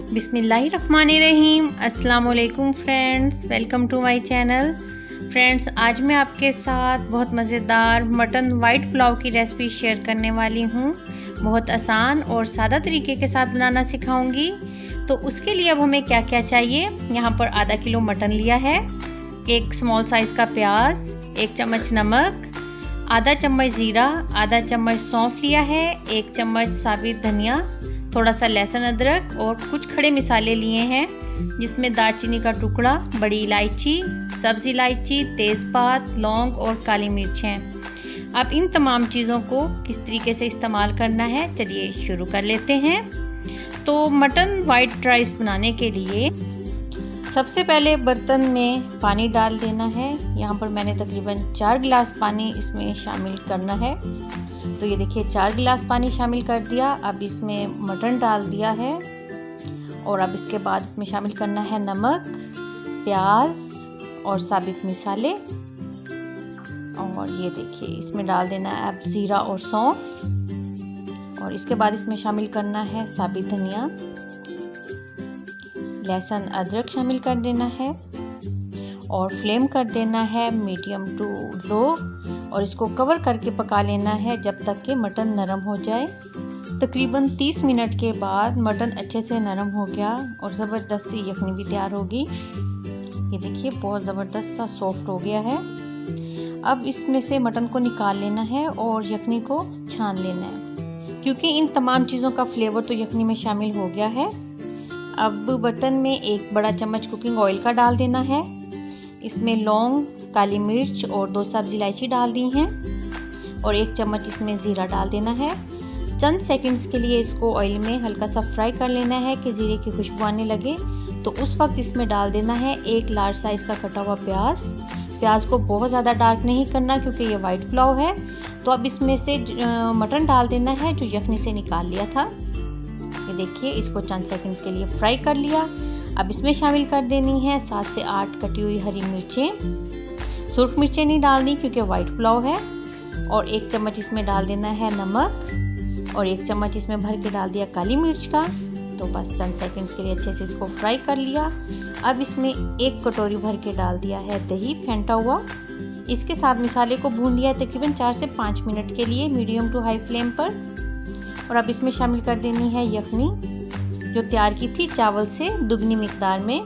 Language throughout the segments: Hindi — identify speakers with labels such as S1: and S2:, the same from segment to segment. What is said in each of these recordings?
S1: बिस्मिल्लाहिर्रहमानिर्रहीम। अस्सलाम वालेकुम friends, welcome to my channel. Friends, आज मैं आपके साथ बहुत मज़ेदार मटन वाइट पुलाव की रेसिपी शेयर करने वाली हूँ। बहुत आसान और सादा तरीके के साथ बनाना सिखाऊंगी। तो उसके लिए अब हमें क्या क्या चाहिए। यहाँ पर आधा किलो मटन लिया है, एक स्मॉल साइज़ का प्याज, 1 चम्मच नमक, आधा चम्मच ज़ीरा, आधा चम्मच सौंफ लिया है, 1 चम्मच साबित धनिया, थोड़ा सा लहसुन अदरक और कुछ खड़े मिसाले लिए हैं जिसमें दालचीनी का टुकड़ा, बड़ी इलायची, सब्ज़ इलायची, तेज़पात, लौंग और काली मिर्च हैं। अब इन तमाम चीज़ों को किस तरीके से इस्तेमाल करना है, चलिए शुरू कर लेते हैं। तो मटन वाइट राइस बनाने के लिए सबसे पहले बर्तन में पानी डाल देना है। यहाँ पर मैंने तकरीबन 4 गिलास पानी इसमें शामिल करना है। तो ये देखिए 4 गिलास पानी शामिल कर दिया। अब इसमें मटन डाल दिया है और अब इसके बाद इसमें शामिल करना है नमक, प्याज और साबित मिसाले। और ये देखिए इसमें डाल देना है अब ज़ीरा और सौंफ। और इसके बाद इसमें शामिल करना है साबित धनिया, लहसुन अदरक शामिल कर देना है और फ्लेम कर देना है मीडियम टू लो। और इसको कवर करके पका लेना है जब तक कि मटन नरम हो जाए। तकरीबन 30 मिनट के बाद मटन अच्छे से नरम हो गया और ज़बरदस्त सी यखनी भी तैयार होगी। ये देखिए बहुत ज़बरदस्त सा सॉफ्ट हो गया है। अब इसमें से मटन को निकाल लेना है और यखनी को छान लेना है, क्योंकि इन तमाम चीज़ों का फ्लेवर तो यखनी में शामिल हो गया है। अब बर्तन में 1 बड़ा चम्मच कुकिंग ऑयल का डाल देना है। इसमें लौंग, काली मिर्च और 2 सब्ज़ इलायची डाल दी हैं और 1 चम्मच इसमें ज़ीरा डाल देना है। चंद सेकंड्स के लिए इसको ऑयल में हल्का सा फ्राई कर लेना है कि ज़ीरे की खुशबू आने लगे। तो उस वक्त इसमें डाल देना है 1 लार्ज साइज़ का कटा हुआ प्याज को बहुत ज़्यादा डार्क नहीं करना क्योंकि ये वाइट पुलाव है। तो अब इसमें से मटन डाल देना है जो यखनी से निकाल लिया था। ये देखिए इसको चंद सेकंड्स के लिए फ्राई कर लिया। अब इसमें शामिल कर देनी है 7 से 8 कटी हुई हरी मिर्चें। सुर्ख मिर्चें नहीं डालनी क्योंकि वाइट पुलाव है। और 1 चम्मच इसमें डाल देना है नमक और 1 चम्मच इसमें भर के डाल दिया काली मिर्च का। तो बस चंद सेकंड्स के लिए अच्छे से इसको फ्राई कर लिया। अब इसमें 1 कटोरी भर के डाल दिया है दही फेंटा हुआ। इसके साथ मिसाले को भून लिया तकरीबन 4 से 5 मिनट के लिए मीडियम टू हाई फ्लेम पर। और अब इसमें शामिल कर देनी है यखनी जो तैयार की थी चावल से दुगनी मिकदार में।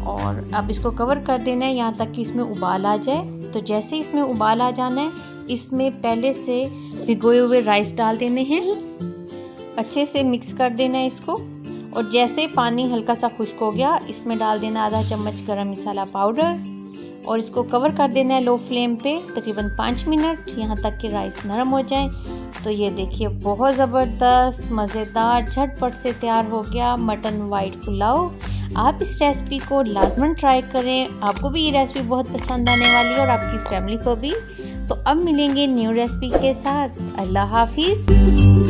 S1: और अब इसको कवर कर देना है यहाँ तक कि इसमें उबाल आ जाए। तो जैसे इसमें उबाल आ जाना है, इसमें पहले से भिगोए हुए राइस डाल देने हैं, अच्छे से मिक्स कर देना है इसको। और जैसे पानी हल्का सा खुश्क हो गया, इसमें डाल देना आधा चम्मच गरम मसाला पाउडर और इसको कवर कर देना है लो फ्लेम पे तकरीबन 5 मिनट, यहाँ तक कि राइस नरम हो जाए। तो ये देखिए बहुत ज़बरदस्त मज़ेदार झटपट से तैयार हो गया मटन वाइट पुलाव। आप इस रेसिपी को लाजमन ट्राई करें, आपको भी ये रेसिपी बहुत पसंद आने वाली है और आपकी फैमिली को भी। तो अब मिलेंगे न्यू रेसिपी के साथ। अल्लाह हाफिज़।